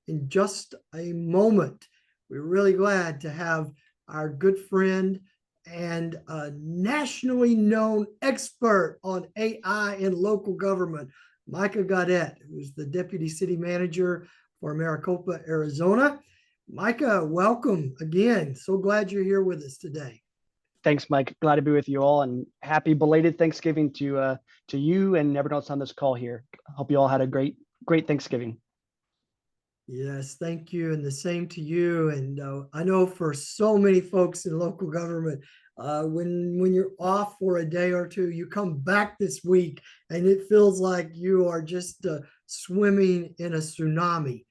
in just a moment. We're really glad to have our good friend and a nationally known expert on AI in local government, Micah Gaudet, who's the Deputy City Manager for Maricopa, Arizona. Micah, welcome again. So glad you're here with us today. Thanks, Mike. Glad to be with you all, and happy belated Thanksgiving to you and everyone else on this call here. Hope you all had a great Thanksgiving. Yes, thank you, and the same to you. And I know for so many folks in local government, when you're off for a day or two, you come back this week, and it feels like you are just swimming in a tsunami.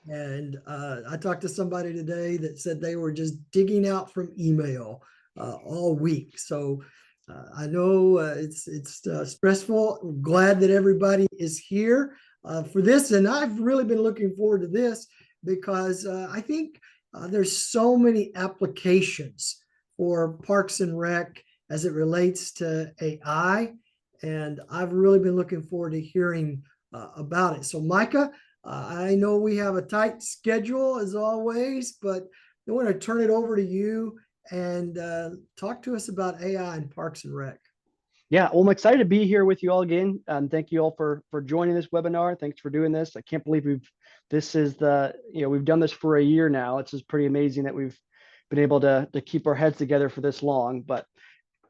And I talked to somebody today that said they were just digging out from email all week. So I know it's stressful. I'm glad that everybody is here for this, and I've really been looking forward to this because I think there's so many applications for Parks and Rec as it relates to AI, and I've really been looking forward to hearing about it. So, Micah, I know we have a tight schedule as always, but I want to turn it over to you and talk to us about AI and Parks and Rec. Yeah, well, I'm excited to be here with you all again. Thank you all for joining this webinar. Thanks for doing this. I can't believe we've done this for a year now. It's just pretty amazing that we've been able to keep our heads together for this long. But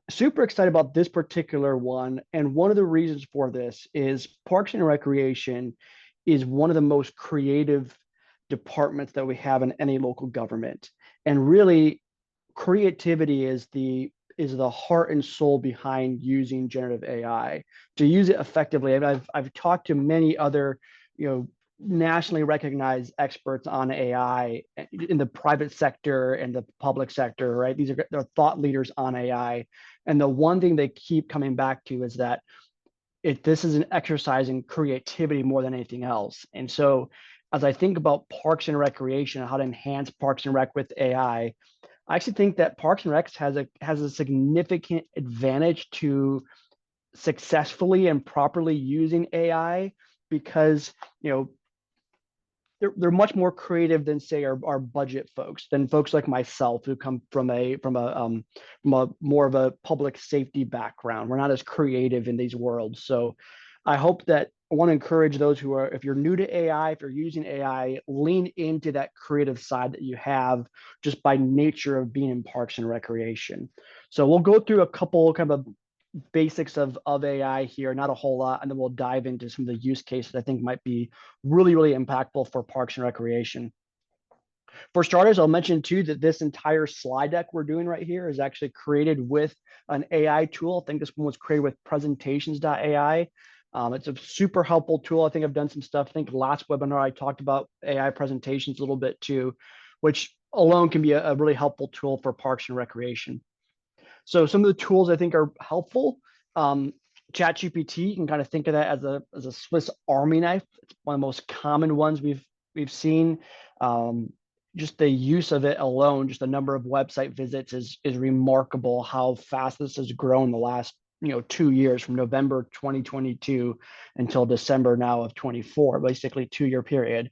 super excited about this particular one. And one of the reasons for this is Parks and Recreation is one of the most creative departments that we have in any local government. And really, creativity is the heart and soul behind using generative AI to use it effectively. And I've talked to many other, nationally recognized experts on AI in the private sector and the public sector, right? They're thought leaders on AI. And the one thing they keep coming back to is that this is an exercise in creativity more than anything else. And so as I think about Parks and Recreation and how to enhance Parks and Rec with AI, I actually think that Parks and Rec has a significant advantage to successfully and properly using AI because they're much more creative than say our budget folks, than folks like myself who come from a more of a public safety background. We're not as creative in these worlds. So I hope that I want to encourage those who are, if you're new to AI, if you're using AI, lean into that creative side that you have just by nature of being in Parks and Recreation. So we'll go through a couple kind of basics of AI here, not a whole lot, and then we'll dive into some of the use cases I think might be really, really impactful for Parks and Recreation. For starters, I'll mention too that this entire slide deck we're doing right here is actually created with an AI tool. I think this one was created with presentations.ai. It's a super helpful tool. I think I've done some stuff. I think last webinar I talked about AI presentations a little bit too, which alone can be a really helpful tool for Parks and Recreation. So some of the tools I think are helpful. ChatGPT, you can kind of think of that as a Swiss Army knife. It's one of the most common ones we've seen. Just the use of it alone, just the number of website visits is remarkable how fast this has grown the last 2 years, from November 2022 until December now of 24, basically 2-year period.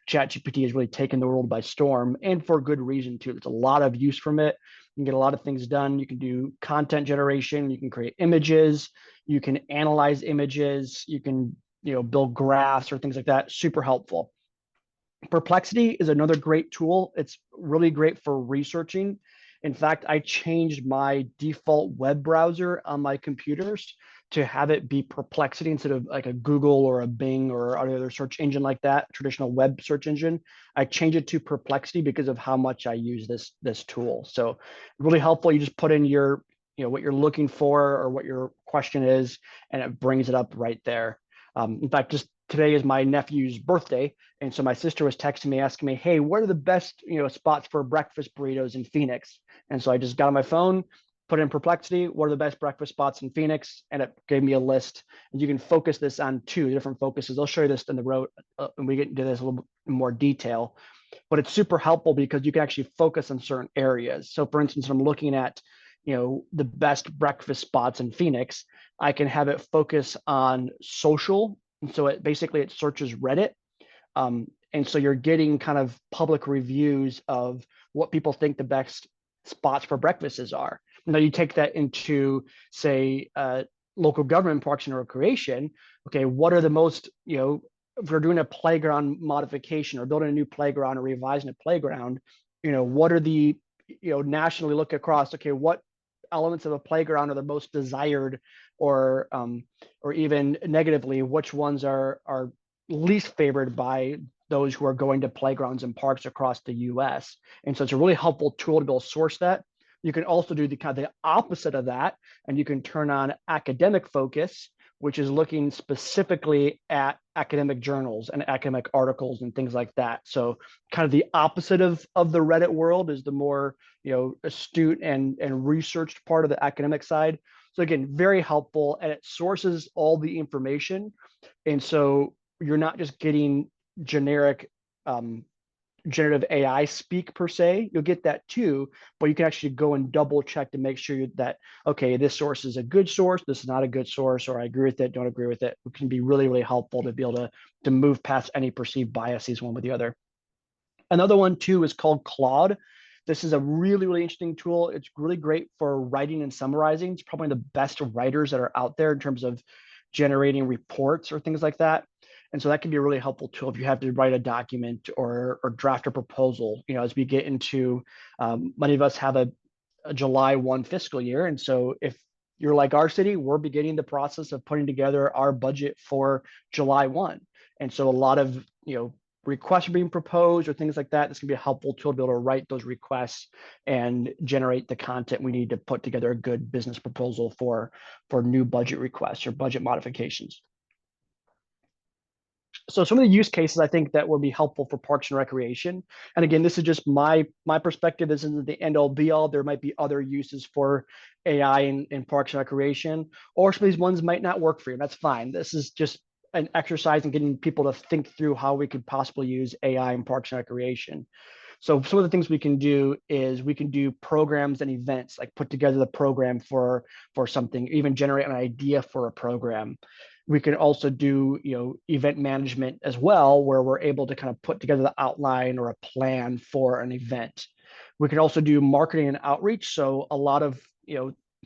ChatGPT has really taken the world by storm, and for good reason too. There's a lot of use from it. You can get a lot of things done. You can do content generation. You can create images. You can analyze images. You can build graphs or things like that. Super helpful. Perplexity is another great tool. It's really great for researching. In fact, I changed my default web browser on my computers to have it be Perplexity instead of like a Google or a Bing or any other search engine like that, traditional web search engine. I changed it to Perplexity because of how much I use this tool. So really helpful. You just put in your, what you're looking for or what your question is, and it brings it up right there. In fact, just today is my nephew's birthday, and so my sister was texting me asking me, "Hey, what are the best spots for breakfast burritos in Phoenix?" And so I just got on my phone, put in Perplexity, what are the best breakfast spots in Phoenix, and it gave me a list. And you can focus this on 2 different focuses. I'll show you this in the road, and we get into this a little bit more detail. But it's super helpful because you can actually focus on certain areas. So, for instance, I'm looking at the best breakfast spots in Phoenix. I can have it focus on social. And so it searches Reddit. And so you're getting kind of public reviews of what people think the best spots for breakfasts are. Now you take that into, say, local government, parks and recreation. Okay, what are the most, if we're doing a playground modification or building a new playground or revising a playground, what are the, nationally look across, okay, what elements of a playground are the most desired, or even negatively, which ones are least favored by those who are going to playgrounds and parks across the US. And so it's a really helpful tool to be able to source that. You can also do the kind of the opposite of that, and you can turn on academic focus, which is looking specifically at academic journals and academic articles and things like that. So kind of the opposite of the Reddit world is the more, astute and researched part of the academic side. So again, very helpful, and it sources all the information. And so you're not just getting generic generative AI speak per se. You'll get that too, but you can actually go and double check to make sure that, okay, this source is a good source, this is not a good source, or I agree with it, don't agree with it. It can be really, really helpful to be able to move past any perceived biases one with the other. Another one too is called Claude. This is a really, really interesting tool. It's really great for writing and summarizing. It's probably the best writers that are out there in terms of generating reports or things like that. And so that can be a really helpful tool if you have to write a document or draft a proposal. As we get into, many of us have a July 1 fiscal year. And so if you're like our city, we're beginning the process of putting together our budget for July 1. And so a lot of, requests are being proposed or things like that. This can be a helpful tool to be able to write those requests and generate the content we need to put together a good business proposal for new budget requests or budget modifications. So some of the use cases I think that will be helpful for Parks and Recreation. And again, this is just my perspective. This isn't the end all be all. There might be other uses for AI in Parks and Recreation, or some of these ones might not work for you. That's fine. This is just an exercise in getting people to think through how we could possibly use AI in Parks and Recreation. So some of the things we can do is we can do programs and events, like put together the program for something, even generate an idea for a program. We can also do, event management as well, where we're able to kind of put together the outline or a plan for an event. We can also do marketing and outreach. So a lot of,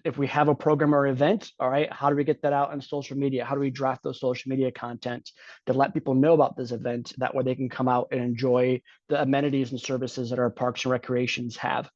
if we have a program or event, all right, how do we get that out on social media? How do we draft those social media content to let people know about this event? That way they can come out and enjoy the amenities and services that our parks and recreations have.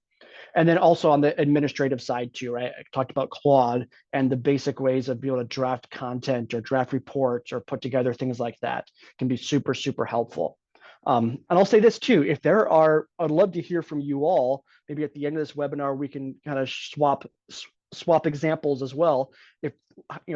And then also on the administrative side too, right? I talked about Claude and the basic ways of being able to draft content or draft reports or put together things like that can be super, super helpful. And I'll say this too, if there are, I'd love to hear from you all. Maybe at the end of this webinar, we can kind of swap examples as well. If,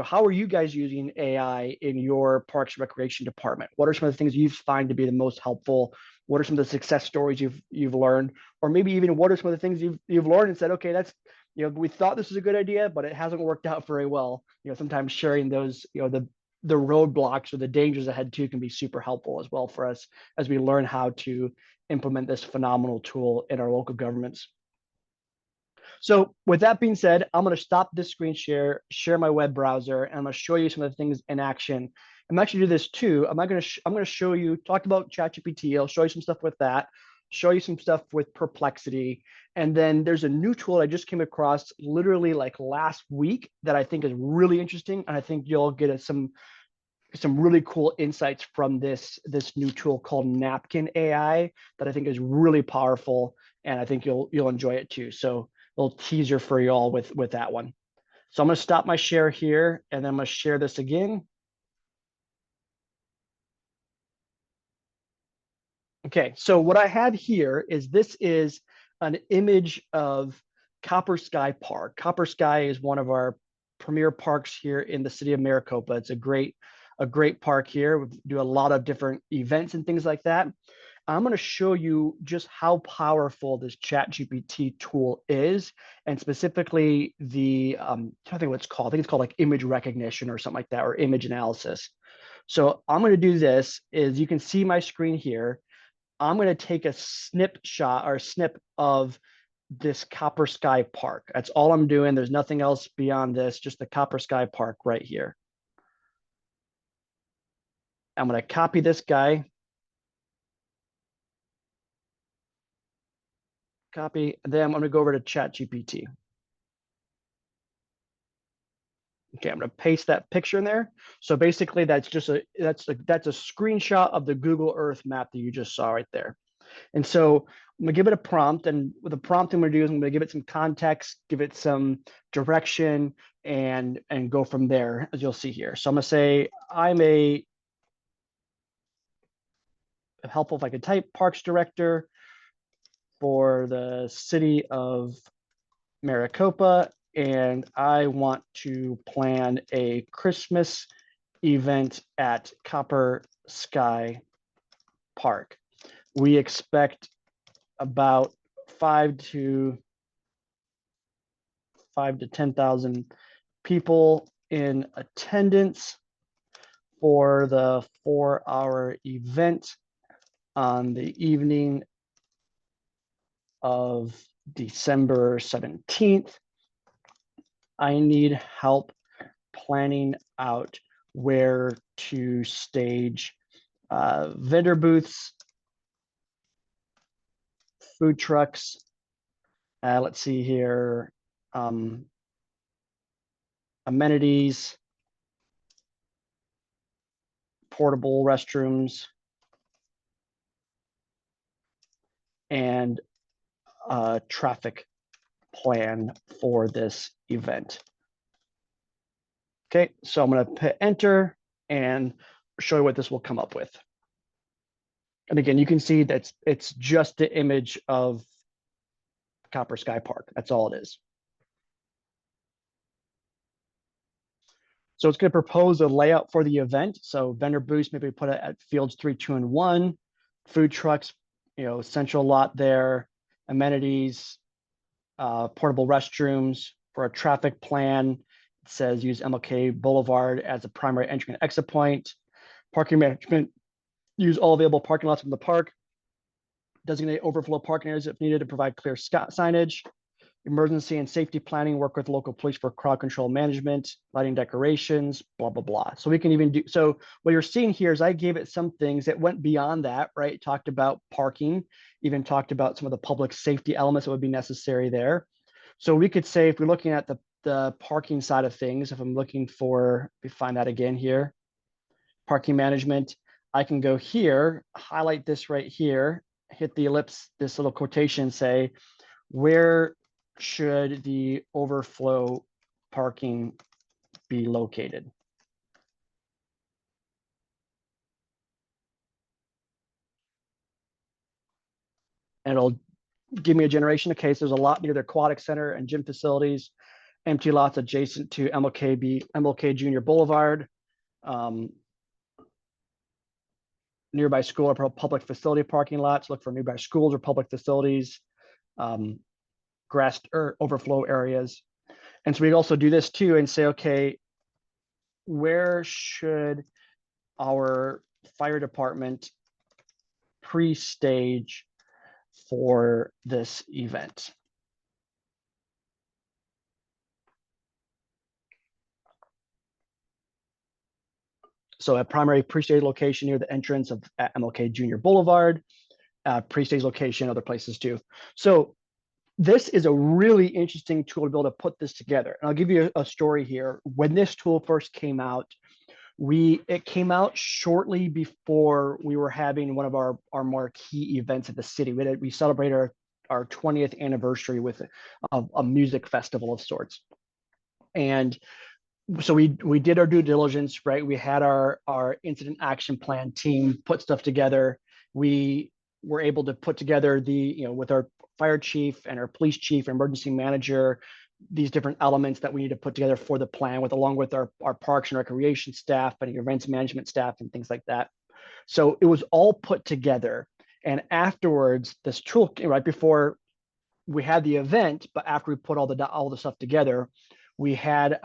how are you guys using AI in your Parks and Recreation department? What are some of the things you find to be the most helpful? What are some of the success stories you've learned? Or maybe even what are some of the things you've learned and said, okay, that's, we thought this was a good idea, but it hasn't worked out very well. Sometimes sharing those, the roadblocks or the dangers ahead too can be super helpful as well for us as we learn how to implement this phenomenal tool in our local governments. So with that being said, I'm going to stop this screen share my web browser, and I'm going to show you some of the things in action. I'm actually do this too. I'm going to show you, talk about ChatGPT. I'll show you some stuff with that, show you some stuff with Perplexity. And then there's a new tool I just came across literally like last week that I think is really interesting. And I think you'll get some really cool insights from this new tool called Napkin AI that I think is really powerful. And I think you'll enjoy it too. So a little teaser for you all with that one. So I'm going to stop my share here, and then I'm going to share this again. Okay, so what I have here is this is an image of Copper Sky Park. Copper Sky is one of our premier parks here in the city of Maricopa. It's a great park here. We do a lot of different events and things like that. I'm going to show you just how powerful this ChatGPT tool is, and specifically the I think what it's called. I think it's called like image recognition or something like that, or image analysis. So I'm going to do this. Is you can see my screen here. I'm going to take a snapshot or a snip of this Copper Sky Park. That's all I'm doing. There's nothing else beyond this, just the Copper Sky Park right here. I'm going to copy this guy. copy. And then I'm going to go over to ChatGPT. Okay, I'm going to paste that picture in there. So basically, that's a screenshot of the Google Earth map that you just saw right there. And so I'm gonna give it a prompt, and with the prompt I'm gonna do is I'm gonna give it some context, give it some direction, and go from there, as you'll see here. So I'm gonna say I'm a helpful if I could type Parks Director for the city of Maricopa, and I want to plan a Christmas event at Copper Sky Park. We expect about 5 to 10,000 people in attendance for the 4-hour event on the evening of December 17th. I need help planning out where to stage vendor booths, food trucks. Let's see here, amenities, portable restrooms, and a traffic plan for this event. Okay, so I'm going to hit enter and show you what this will come up with. And again, you can see that it's just the image of Copper Sky Park. That's all it is. So it's going to propose a layout for the event. So vendor booths, maybe put it at fields 3, 2, and 1. Food trucks, central lot there. Amenities, portable restrooms. For a traffic plan, it says use MLK Boulevard as a primary entry and exit point. Parking management, use all available parking lots from the park. Designate overflow parking areas if needed to provide clear signage. Emergency and safety planning, work with local police for crowd control management, lighting decorations, blah, blah, blah. So we can even do, so what you're seeing here is I gave it some things that went beyond that, right? Talked about parking, even talked about some of the public safety elements that would be necessary there. So we could say, if we're looking at the parking side of things, if I'm looking for, we find that again here, parking management, I can go here, highlight this right here, hit the ellipse, this little quotation, say, where should the overflow parking be located? And it'll give me a generation of case. There's a lot near the aquatic center and gym facilities, empty lots adjacent to MLK Junior Boulevard, nearby school or public facility parking lots. Look for nearby schools or public facilities, grass or overflow areas. And so we also do this too and say, okay, where should our fire department pre-stage for this event? So a primary pre-stage location near the entrance of MLK Junior Boulevard, pre-stage location, other places too. So this is a really interesting tool to be able to put this together. And I'll give you a story here. When this tool first came out, it came out shortly before we were having one of our marquee events at the city. We celebrated our 20th anniversary with a music festival of sorts. And so we did our due diligence, right? We had our incident action plan team put stuff together. We were able to put together with our fire chief and our police chief and emergency manager, these different elements that we need to put together for the plan along with our parks and recreation staff and events management staff and things like that. So it was all put together. And afterwards, this tool, right before we had the event, but after we put all the stuff together, we had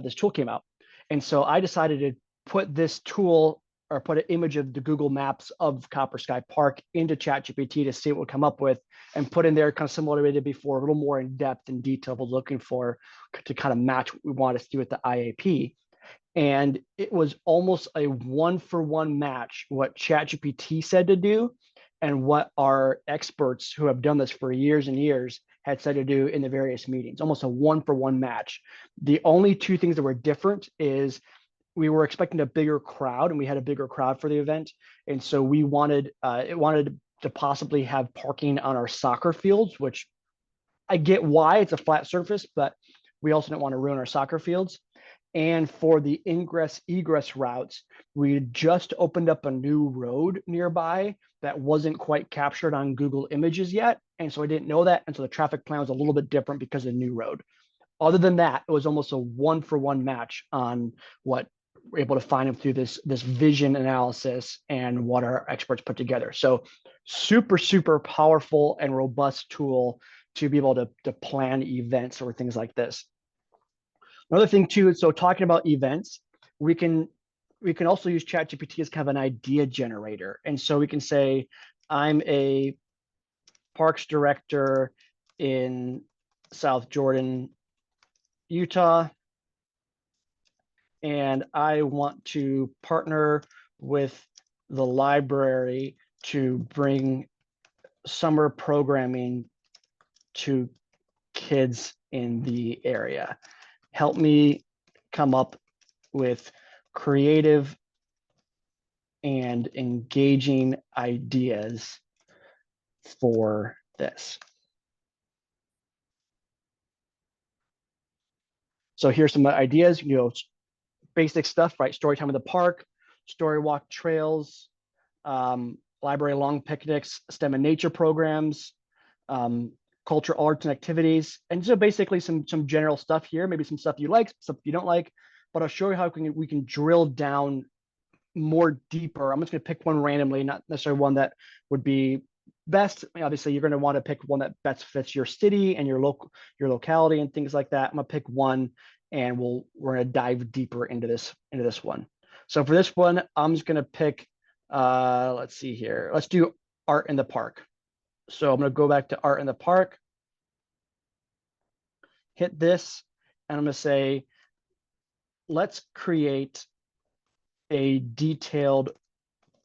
this tool came out. And so I decided to put this tool or put an image of the Google Maps of Copper Sky Park into ChatGPT to see what would come up with, and put in there kind of similar to what I did before, a little more in depth and detail we're looking for to kind of match what we want to see with the IAP. And it was almost a 1-for-1 match what ChatGPT said to do and what our experts who have done this for years and years had said to do in the various meetings, almost a one-for-one match. The only two things that were different is we were expecting a bigger crowd, and we had a bigger crowd for the event. And so we wanted to possibly have parking on our soccer fields, which I get why it's a flat surface, but we also didn't want to ruin our soccer fields. And for the ingress egress routes, we just opened up a new road nearby that wasn't quite captured on Google Images yet. And so I didn't know that. And so the traffic plan was a little bit different because of the new road. Other than that, it was almost a one-for-one match on what we're able to find through this vision analysis and what our experts put together. So super, super powerful and robust tool to be able to plan events or things like this. Another thing too, so talking about events, we can also use ChatGPT as kind of an idea generator. And so we can say, I'm a parks director in South Jordan, Utah, and I want to partner with the library to bring summer programming to kids in the area. Help me come up with creative and engaging ideas for this. So here's some ideas, basic stuff, right? Story time in the park, story walk trails, library long picnics, STEM and nature programs, culture, arts, and activities. And so basically some general stuff here, maybe some stuff you like, some stuff you don't like, but I'll show you how we can drill down more deeper. I'm just going to pick one randomly, not necessarily one that would be best. Obviously, you're going to want to pick one that best fits your city and your locality and things like that. I'm going to pick one, and we're going to dive deeper into this one. So for this one, I'm just going to pick. Let's see here. Let's do art in the park. So I'm going to go back to art in the park. Hit this, and I'm going to say, let's create a detailed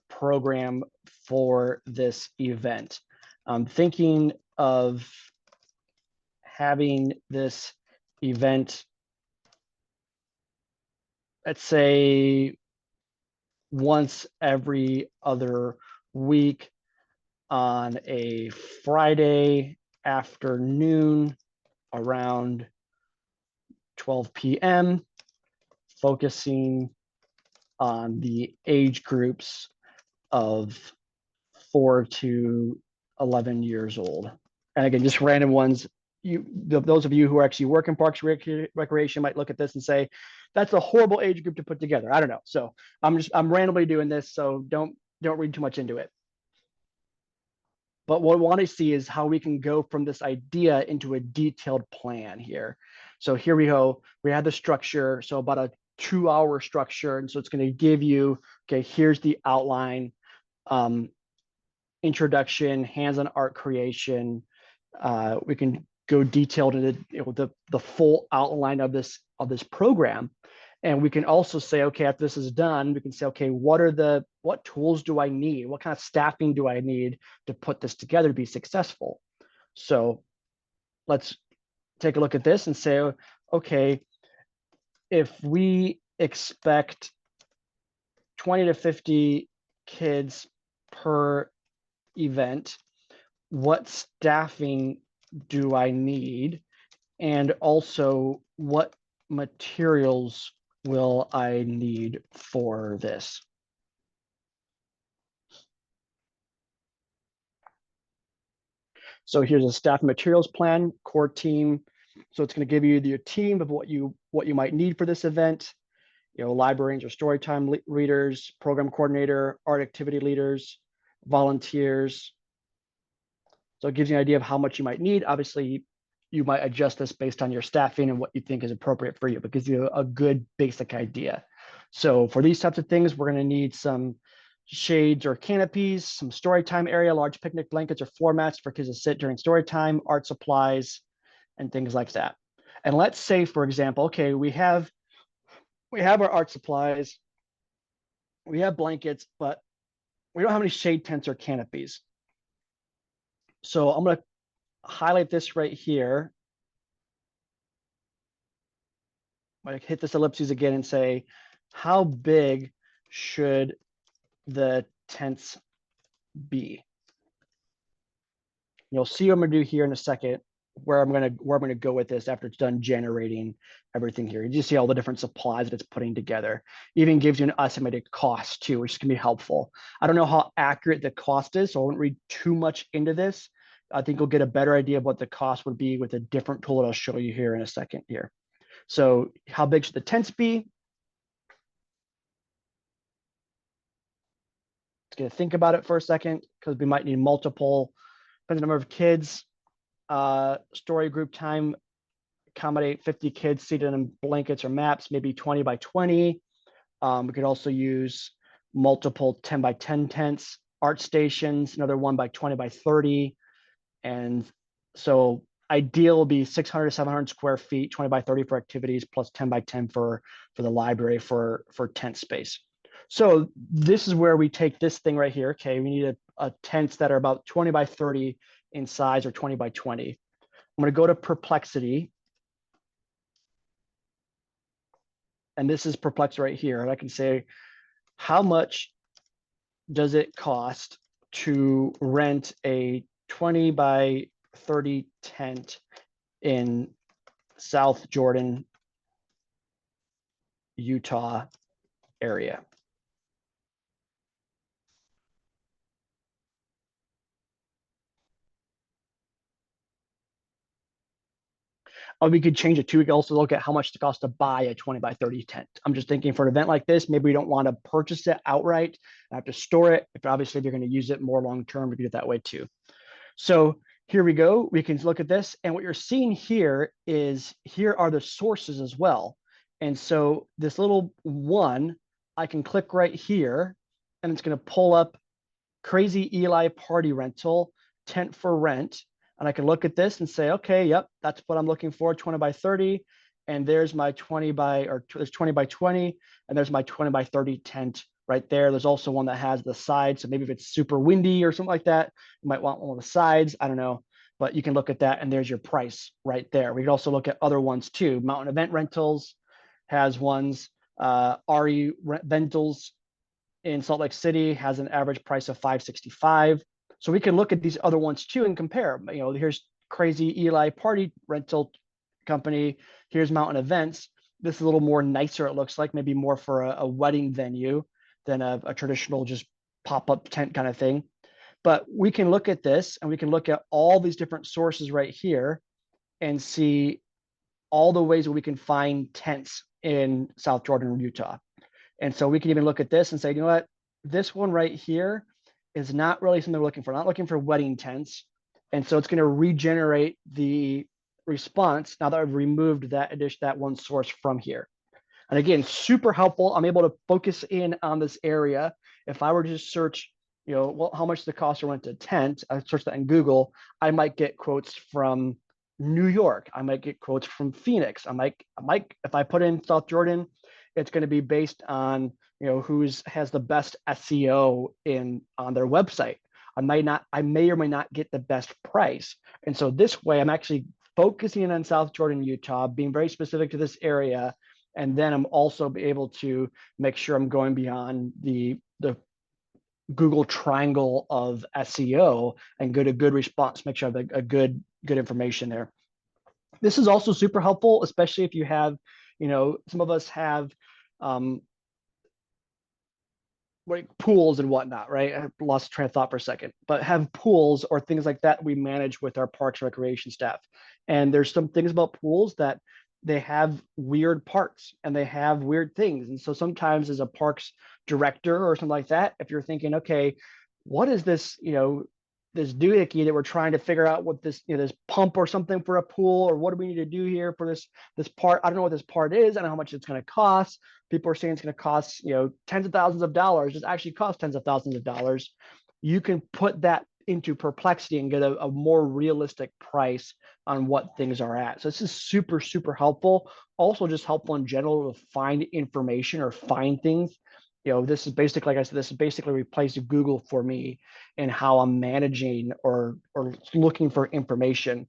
program for this event. I'm thinking of having this event, let's say, once every other week on a Friday afternoon around 12 p.m., focusing on the age groups of 4 to 11 years old. And again, just random ones. Those of you who actually work in Parks Recreation might look at this and say, that's a horrible age group to put together. I don't know. So I'm randomly doing this, so don't read too much into it. But what I want to see is how we can go from this idea into a detailed plan here. So here we go. We have the structure, so about a 2-hour structure. And so it's going to give you, okay, here's the outline, introduction, hands-on art creation. We can go detailed into the full outline of this program. And we can also say, okay, after this is done, we can say, okay, what tools do I need? What kind of staffing do I need to put this together to be successful? So let's take a look at this and say, okay, if we expect 20 to 50 kids per event, what staffing do I need? And also, what materials will I need for this? So here's a staff materials plan, core team. So it's going to give you your team of what you might need for this event. Librarians or storytime readers, program coordinator, art activity leaders, volunteers. So it gives you an idea of how much you might need. Obviously, you might adjust this based on your staffing and what you think is appropriate for you, but gives you a good basic idea. So for these types of things, we're going to need some shades or canopies, some story time area, large picnic blankets or floor mats for kids to sit during story time, art supplies, and things like that. And let's say, for example, okay, we have our art supplies, we have blankets, but we don't have any shade tents or canopies. So I'm going to highlight this right here. I'm going to hit this ellipses again and say, how big should the tents be? You'll see what I'm going to do here in a second, where I'm going to go with this after it's done generating everything here. You just see all the different supplies that it's putting together. Even gives you an estimated cost too, which can be helpful. I don't know how accurate the cost is, so I won't read too much into this. I think you'll get a better idea of what the cost would be with a different tool that I'll show you here in a second here. So how big should the tents be? Let's get to think about it for a second, because we might need multiple, depends on the number of kids. Story group time, accommodate 50 kids seated in blankets or maps, maybe 20 by 20. We could also use multiple 10 by 10 tents, art stations, another 1 by 20 by 30. And so ideal will be 600 to 700 square feet, 20 by 30 for activities, plus 10 by 10 for the library for tent space. So this is where we take this thing right here. Okay, we need a tents that are about 20 by 30 in size or 20 by 20. I'm going to go to Perplexity. And this is Perplex right here. And I can say, how much does it cost to rent a 20 by 30 tent in South Jordan, Utah area? We could change it too. We could also look at how much it costs to buy a 20 by 30 tent. I'm just thinking for an event like this, maybe we don't want to purchase it outright. I have to store it. If obviously if you're going to use it more long-term, we can do it that way too. So here we go. We can look at this. And what you're seeing here is, here are the sources as well. And so this little one, I can click right here and it's going to pull up Crazy Eli Party Rental, tent for rent. And I can look at this and say, okay, yep, that's what I'm looking for, 20 by 30. And there's my 20 by, or there's 20 by 20, and there's my 20 by 30 tent right there. There's also one that has the sides. So maybe if it's super windy or something like that, you might want one of the sides. I don't know, but you can look at that and there's your price right there. We can also look at other ones too. Mountain Event Rentals has ones. RE Rentals in Salt Lake City has an average price of $565. So we can look at these other ones too and compare. You know, here's Crazy Eli Party Rental Company. Here's Mountain Events. This is a little more nicer, it looks like, maybe more for a wedding venue than a traditional just pop-up tent kind of thing. But we can look at this and we can look at all these different sources right here and see all the ways that we can find tents in South Jordan, Utah. And so we can even look at this and say, you know what, this one right here is not really something we're looking for. Not looking for wedding tents. And so it's going to regenerate the response now that I've removed that one source from here. And again, super helpful. I'm able to focus in on this area. If I were to just search, you know, well, how much does it cost to rent a tent? I search that in Google. I might get quotes from New York. I might get quotes from Phoenix. I might, if I put in South Jordan, it's going to be based on, you know, has the best SEO on their website. I may or may not get the best price. And so this way I'm actually focusing on South Jordan, Utah, being very specific to this area. And then I'm also able to make sure I'm going beyond the Google triangle of SEO and get a good response, make sure I have a good information there. This is also super helpful, especially if you have, you know, some of us have like pools and whatnot, right? I lost train of thought for a second, but have pools or things like that we manage with our parks and recreation staff. And there's some things about pools that they have weird parts and they have weird things. And so sometimes as a parks director or something like that, if you're thinking, okay, what is this, you know, this doohickey that we're trying to figure out what this, you know, this pump or something for a pool, or what do we need to do here for this part? I don't know what this part is. I don't know how much it's going to cost. People are saying it's going to cost, you know, tens of thousands of dollars. It actually costs tens of thousands of dollars. You can put that into Perplexity and get a more realistic price on what things are at. So this is super, super helpful. Also just helpful in general to find information or find things This is basically, like I said, this is basically replaced Google for me in how I'm managing or looking for information.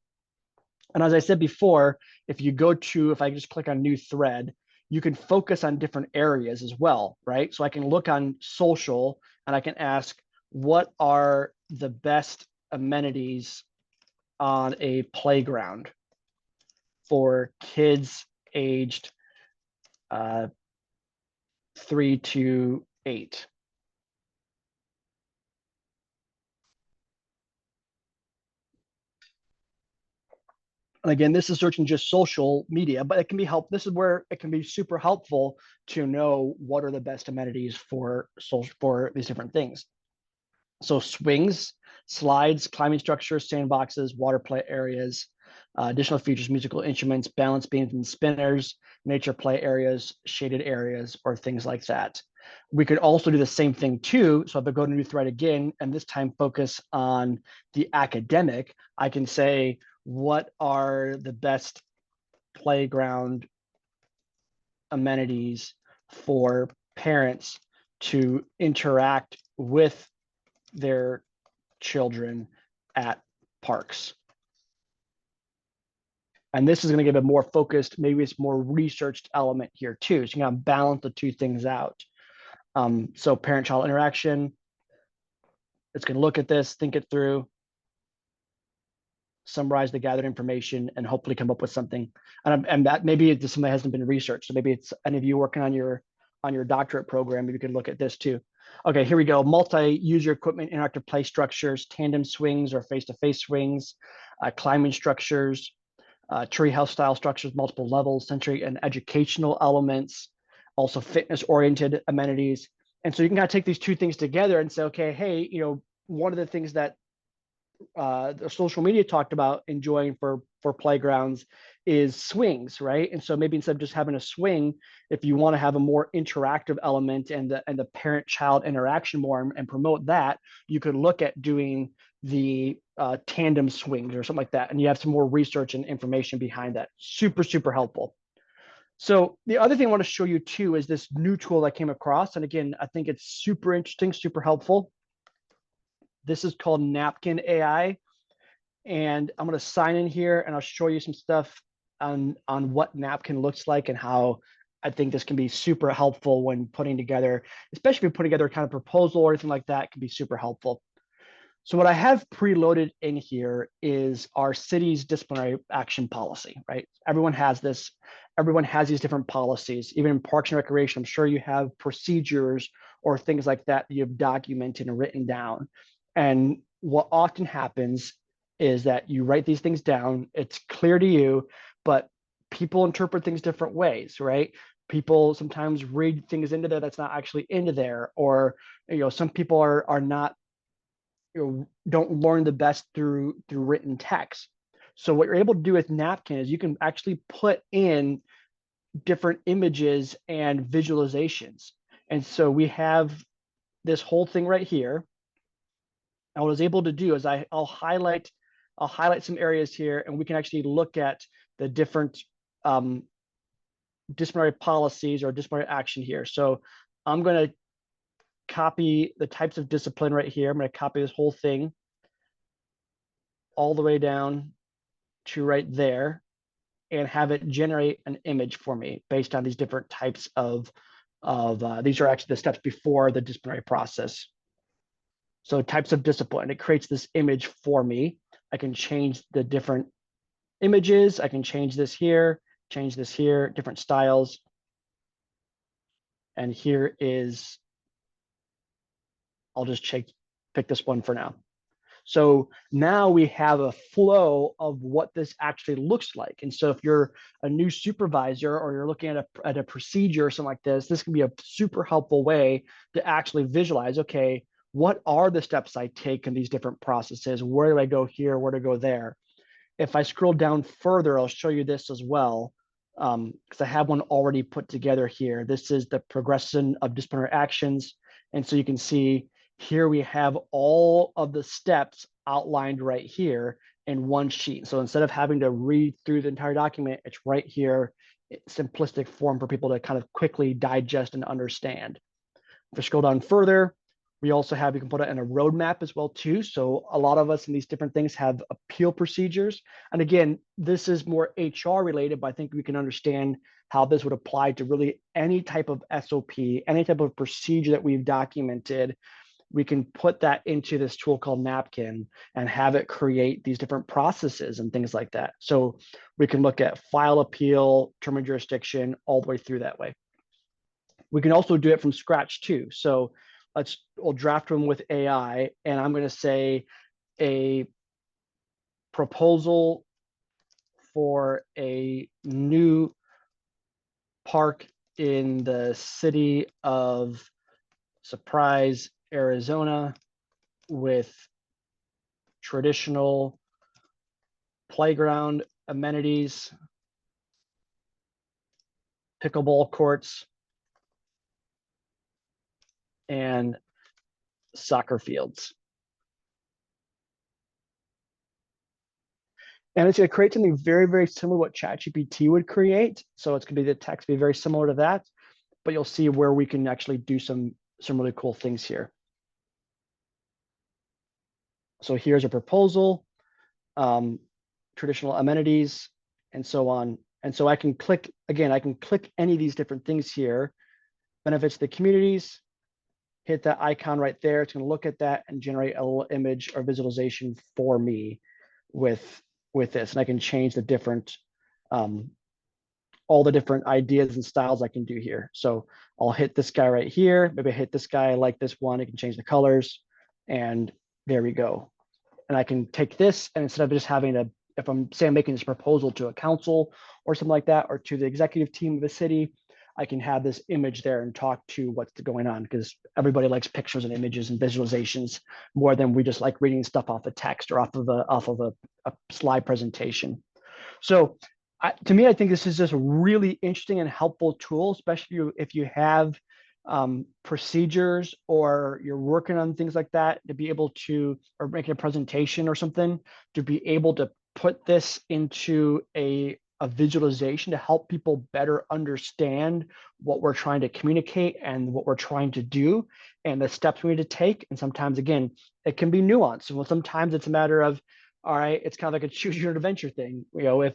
And as I said before, if I just click on new thread, you can focus on different areas as well, right? So I can look on social and I can ask, what are the best amenities on a playground for kids aged 3 to 8? And again, this is searching just social media, but it can be this is where it can be super helpful to know what are the best amenities for these different things. So swings, slides, climbing structures, sandboxes, water play areas, additional features, musical instruments, balance beams and spinners, nature play areas, shaded areas, or things like that. We could also do the same thing too. So if I go to new thread again, and this time focus on the academic, I can say, what are the best playground amenities for parents to interact with their children at parks? And this is going to give a more focused, maybe it's more researched element here too. So you can balance the two things out. So parent-child interaction, it's going to look at this, think it through, summarize the gathered information, and hopefully come up with something. And that maybe it's something that hasn't been researched. So maybe it's any of you working on your doctorate program, maybe you could look at this too. Okay, here we go. Multi-user equipment, interactive play structures, tandem swings or face-to-face swings, climbing structures, treehouse style structures, multiple levels, sensory and educational elements, also fitness-oriented amenities. And so you can kind of take these two things together and say, okay, hey, one of the things that the social media talked about enjoying for playgrounds is swings, right? And so maybe instead of just having a swing, if you want to have a more interactive element and the parent-child interaction more and promote that, you could look at doing the tandem swings or something like that, and you have some more research and information behind that. Super helpful. So the other thing I want to show you too is this new tool I came across, and again, I think it's super interesting, super helpful. This is called Napkin AI. And I'm going to sign in here and I'll show you some stuff on what Napkin looks like and how I think this can be super helpful when putting together, especially if you're putting together a kind of proposal or anything like that, can be super helpful. So what I have preloaded in here is our city's disciplinary action policy, right? Everyone has this. Everyone has these different policies. Even in Parks and Recreation, I'm sure you have procedures or things like that that you've documented and written down. And what often happens is that you write these things down, it's clear to you, but people interpret things different ways, right? People sometimes read things into there that's not actually into there, or some people are not, don't learn the best through written text. So what you're able to do with Napkin is you can actually put in different images and visualizations. And so we have this whole thing right here. And what I was able to do is I'll highlight some areas here, and we can actually look at the different disciplinary policies or disciplinary action here. So I'm going to copy the types of discipline right here. I'm going to copy this whole thing all the way down to right there and have it generate an image for me based on these different types of these are actually the steps before the disciplinary process. So types of discipline, it creates this image for me. I can change the different images. I can change this here, different styles. And here is, I'll just pick this one for now. So now we have a flow of what this actually looks like. And so if you're a new supervisor or you're looking at a procedure or something like this can be a super helpful way to actually visualize, okay, what are the steps I take in these different processes? Where do I go here? Where to go there? If I scroll down further, I'll show you this as well, because I have one already put together here. This is the progression of disciplinary actions. And so you can see here we have all of the steps outlined right here in one sheet. So instead of having to read through the entire document, it's right here, simplistic form for people to kind of quickly digest and understand. If we scroll down further, we also have, you can put it in a roadmap as well too. So a lot of us in these different things have appeal procedures. And again, this is more HR related, but I think we can understand how this would apply to really any type of SOP, any type of procedure that we've documented. We can put that into this tool called Napkin and have it create these different processes and things like that. So we can look at file appeal, term of jurisdiction, all the way through that way. We can also do it from scratch too. So we'll draft them with AI, and I'm going to say a proposal for a new park in the city of Surprise, Arizona, with traditional playground amenities, pickleball courts, and soccer fields. And it's going to create something very, very similar to what ChatGPT would create. So it's going to be, the text be very similar to that, but you'll see where we can actually do some really cool things here. So here's a proposal, traditional amenities, and so on. And so I can click, again, I can click any of these different things here, benefits to the communities, hit that icon right there. It's going to look at that and generate a little image or visualization for me with this. And I can change the different, all the different ideas and styles I can do here. So I'll hit this guy right here. Maybe I hit this guy, I like this one. I can change the colors, and there we go. And I can take this, and instead of just having to, if I'm say I'm making this proposal to a council or something like that, or to the executive team of the city, I can have this image there and talk to what's going on, because everybody likes pictures and images and visualizations more than we just like reading stuff off of text or off of a slide presentation. So to me, I think this is just a really interesting and helpful tool, especially if you have procedures or you're working on things like that, to be able to, or making a presentation or something, to be able to put this into a visualization to help people better understand what we're trying to communicate and what we're trying to do and the steps we need to take. And sometimes, again, it can be nuanced. Well, sometimes it's a matter of, all right, it's kind of like a choose your adventure thing. You know,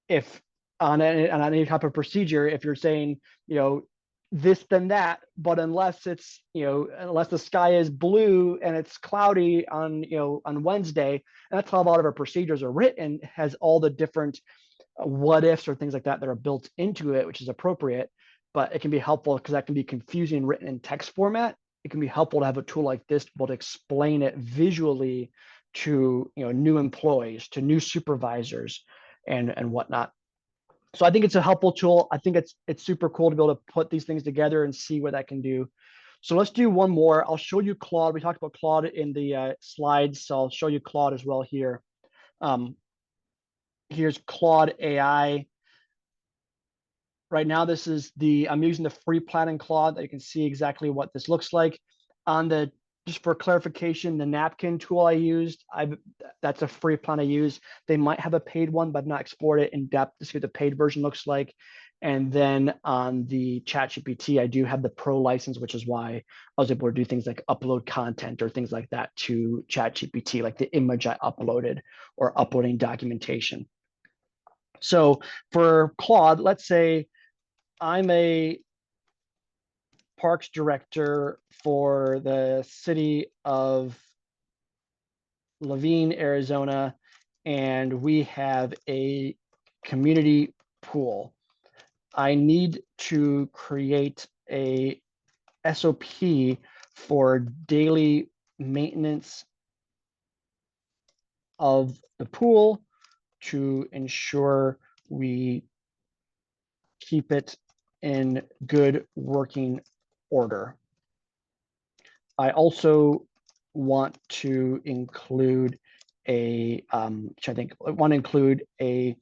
if on any type of procedure, if you're saying, you know, this then that, but unless it's, you know, unless the sky is blue and it's cloudy on, you know, on Wednesday, and that's how a lot of our procedures are written, has all the different what ifs or things like that that are built into it, which is appropriate. But it can be helpful because that can be confusing written in text format. It can be helpful to have a tool like this to be able to explain it visually to, you know, new employees, to new supervisors, and whatnot. So I think it's a helpful tool. I think it's super cool to be able to put these things together and see what that can do. So let's do one more. I'll show you Claude. We talked about Claude in the slides, so I'll show you Claude as well here. Here's Claude AI. Right now, this is I'm using the free plan in Claude, that you can see exactly what this looks like. On the, just for clarification, the Napkin tool I used, that's a free plan I use. They might have a paid one, but not explored it in depth to see what the paid version looks like. And then on the ChatGPT, I do have the pro license, which is why I was able to do things like upload content or things like that to ChatGPT, like the image I uploaded or uploading documentation. So for Claude, let's say I'm a parks director for the city of Laveen, Arizona, and we have a community pool. I need to create a SOP for daily maintenance of the pool to ensure we keep it in good working order. I also want to include a, which I think I want to include a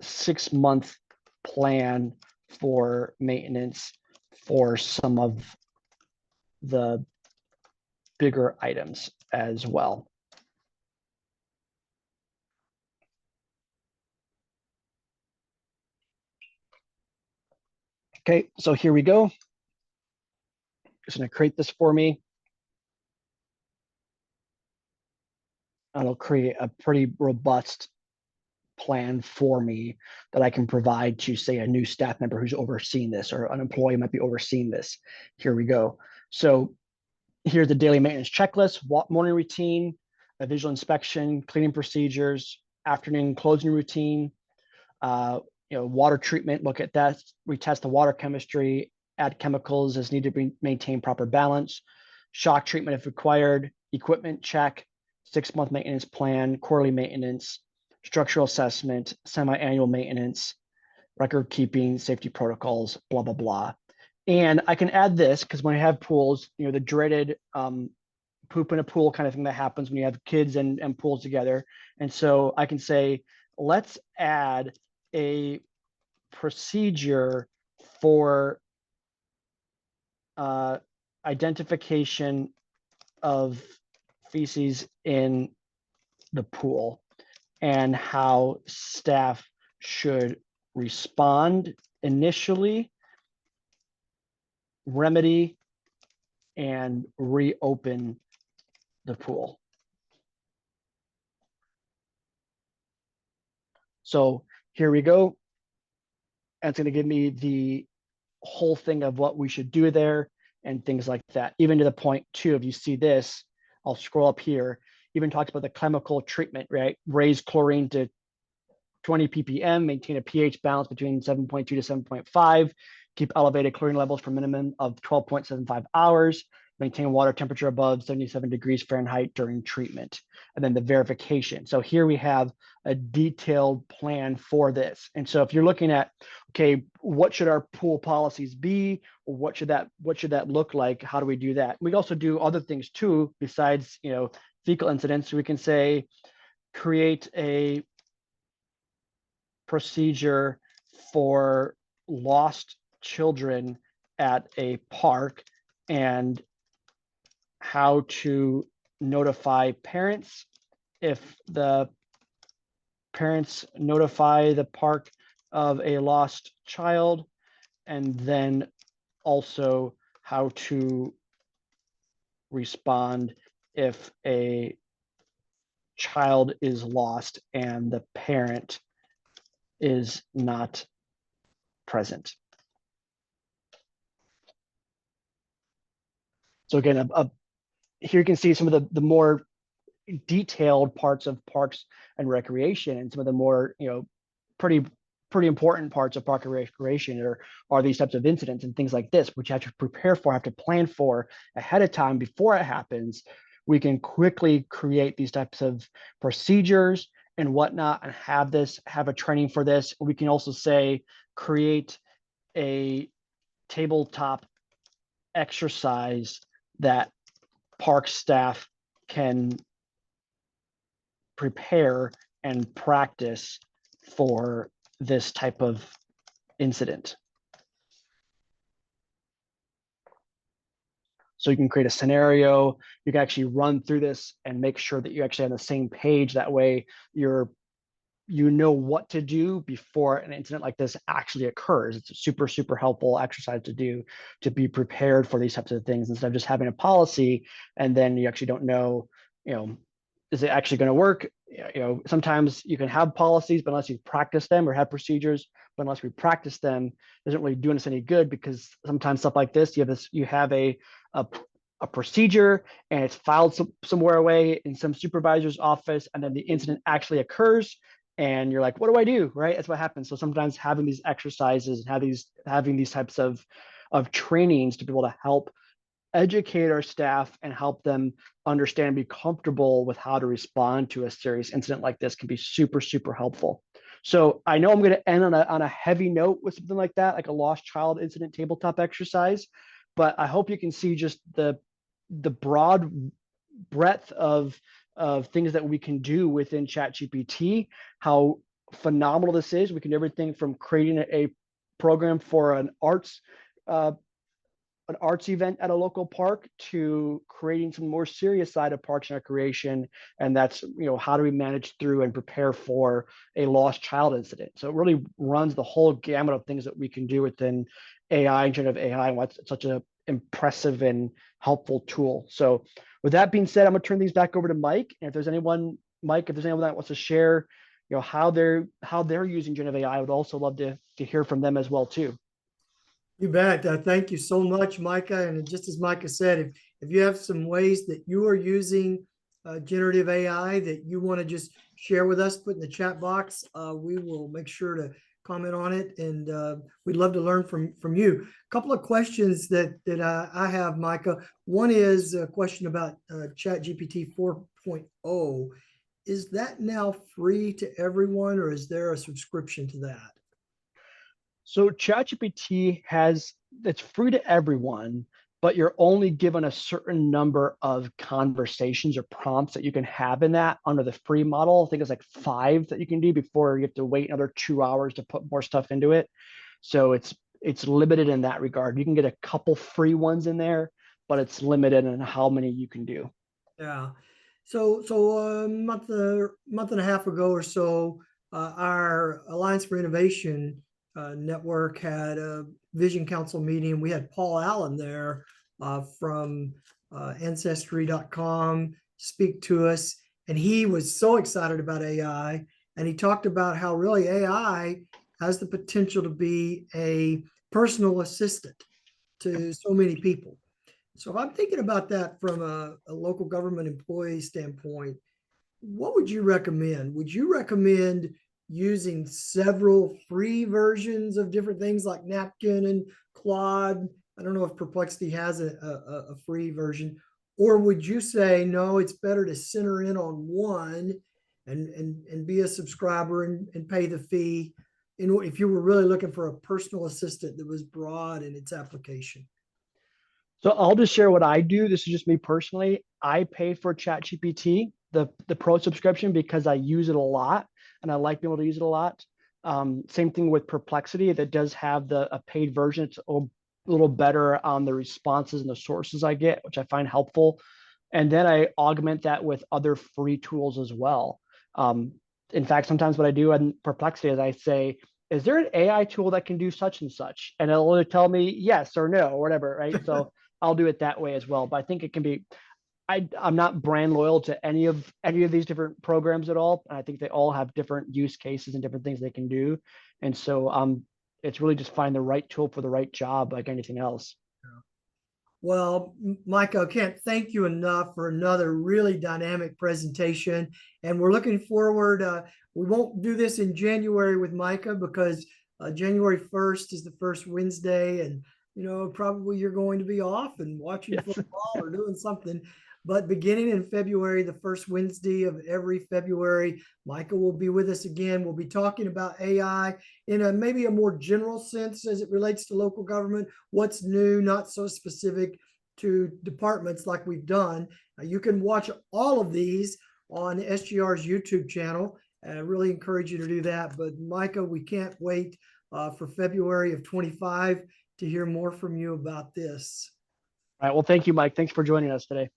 6-month plan for maintenance for some of the bigger items as well. Okay, so here we go. it's going to create this for me. And it'll create a pretty robust plan for me that I can provide to, say, a new staff member who's overseeing this, or an employee might be overseeing this. Here we go. So here's the daily maintenance checklist: morning routine, a visual inspection, cleaning procedures, afternoon closing routine, water treatment, look at that, retest the water chemistry, add chemicals as needed to maintain proper balance, shock treatment if required, equipment check, 6-month maintenance plan, quarterly maintenance, structural assessment, semi-annual maintenance, record keeping, safety protocols, blah, blah, blah. And I can add this because when I have pools, the dreaded poop in a pool kind of thing that happens when you have kids and pools together. And so I can say, let's add a procedure for identification of feces in the pool and how staff should respond initially, remedy, and reopen the pool. So here we go. And it's going to give me the whole thing of what we should do there and things like that. Even to the point too, if you see this, I'll scroll up here, even talks about the chemical treatment, right? Raise chlorine to 20 ppm, maintain a pH balance between 7.2 to 7.5, keep elevated chlorine levels for a minimum of 12.75 hours, maintain water temperature above 77 degrees Fahrenheit during treatment, and then the verification. So here we have a detailed plan for this. And so if you're looking at, okay, what should our pool policies be? Or what should that look like? How do we do that? We also do other things too, besides, fecal incidents. We can say, create a procedure for lost children at a park and how to notify parents if the parents notify the park of a lost child, and then also how to respond if a child is lost and the parent is not present. So again, here you can see some of the more detailed parts of parks and recreation, and some of the more pretty important parts of park and recreation are these types of incidents and things like this, which you have to prepare for, have to plan for ahead of time before it happens. We can quickly create these types of procedures and whatnot and have a training for this. We can also say, create a tabletop exercise that park staff can prepare and practice for this type of incident. So you can create a scenario, you can actually run through this and make sure that you actually on the same page. That way you know what to do before an incident like this actually occurs. It's a super, super helpful exercise to do, to be prepared for these types of things, instead of just having a policy and then you actually don't know, is it actually going to work? Sometimes you can have policies, but unless you practice them, or have procedures, but unless we practice them, it doesn't really do us any good, because sometimes stuff like this, you have a procedure and it's filed somewhere away in some supervisor's office, and then the incident actually occurs and you're like, what do I do? Right? That's what happens. So sometimes having these exercises and having these types of trainings to be able to help educate our staff and help them understand and be comfortable with how to respond to a serious incident like this can be super, super helpful. So I know I'm going to end on a heavy note with something like that, like a lost child incident tabletop exercise, but I hope you can see just the broad breadth of things that we can do within ChatGPT, how phenomenal this is. We can do everything from creating a program for an arts event at a local park to creating some more serious side of parks and recreation. And that's, how do we manage through and prepare for a lost child incident? So it really runs the whole gamut of things that we can do within AI and generative AI, and why it's such a impressive and helpful tool. So with that being said, I'm gonna turn these back over to Mike. And if there's anyone, Mike, if there's anyone that wants to share, how they're using generative AI, I would also love to hear from them as well too. You bet. Thank you so much, Micah. And just as Micah said, if you have some ways that you are using generative AI that you want to just share with us, put in the chat box, we will make sure to comment on it. And we'd love to learn from you. A couple of questions that I have, Micah. One is a question about ChatGPT 4.0. Is that now free to everyone, or is there a subscription to that? So ChatGPT it's free to everyone, but you're only given a certain number of conversations or prompts that you can have in that under the free model. I think it's like 5 that you can do before you have to wait another 2 hours to put more stuff into it. So it's limited in that regard. You can get a couple free ones in there, but it's limited in how many you can do. Yeah. So a month and a half ago or so, our Alliance for Innovation network had a Vision Council meeting. We had Paul Allen there from Ancestry.com speak to us, and he was so excited about AI, and he talked about how really AI has the potential to be a personal assistant to so many people. So if I'm thinking about that from a local government employee standpoint, what would you recommend? Would you recommend using several free versions of different things like Napkin and Claude? I don't know if Perplexity has a free version. Or would you say, no, it's better to center in on one and be a subscriber and pay the fee if you were really looking for a personal assistant that was broad in its application? So I'll just share what I do. This is just me personally. I pay for ChatGPT, the pro subscription, because I use it a lot and I like being able to use it a lot. Same thing with Perplexity, that does have a paid version. It's a little better on the responses and the sources I get, which I find helpful. And then I augment that with other free tools as well. In fact, sometimes what I do in Perplexity is I say, is there an AI tool that can do such and such? And it'll only tell me yes or no or whatever, right? So I'll do it that way as well. But I think it can be, I'm not brand loyal to any of these different programs at all. I think they all have different use cases and different things they can do. And so it's really just find the right tool for the right job, like anything else. Well, Micah, I can't thank you enough for another really dynamic presentation. And we're looking forward. We won't do this in January with Micah because January 1st is the first Wednesday. And, probably you're going to be off and watching football or doing something. But beginning in February, the first Wednesday of every February, Micah will be with us again. We'll be talking about AI in maybe a more general sense as it relates to local government. What's new, not so specific to departments like we've done. You can watch all of these on SGR's YouTube channel. I really encourage you to do that. But Micah, we can't wait for February of 25 to hear more from you about this. All right. Well, thank you, Mike. Thanks for joining us today.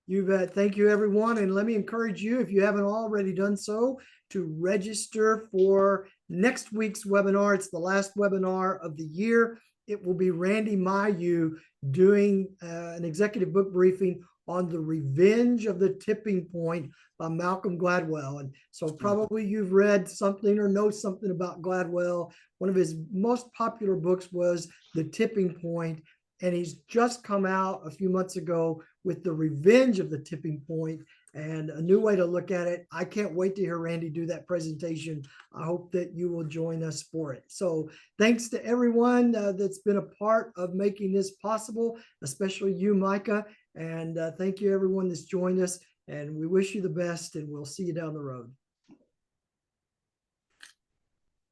You bet. Thank you, everyone. And let me encourage you, if you haven't already done so, to register for next week's webinar. It's the last webinar of the year. It will be Randy Mayu doing an executive book briefing on The Revenge of the Tipping Point by Malcolm Gladwell. And so probably you've read something or know something about Gladwell. One of his most popular books was The Tipping Point. And he's just come out a few months ago with The Revenge of the Tipping Point and a new way to look at it. I can't wait to hear Randy do that presentation. I hope that you will join us for it. So thanks to everyone that's been a part of making this possible, especially you, Micah. And thank you, everyone that's joined us. And we wish you the best, and we'll see you down the road.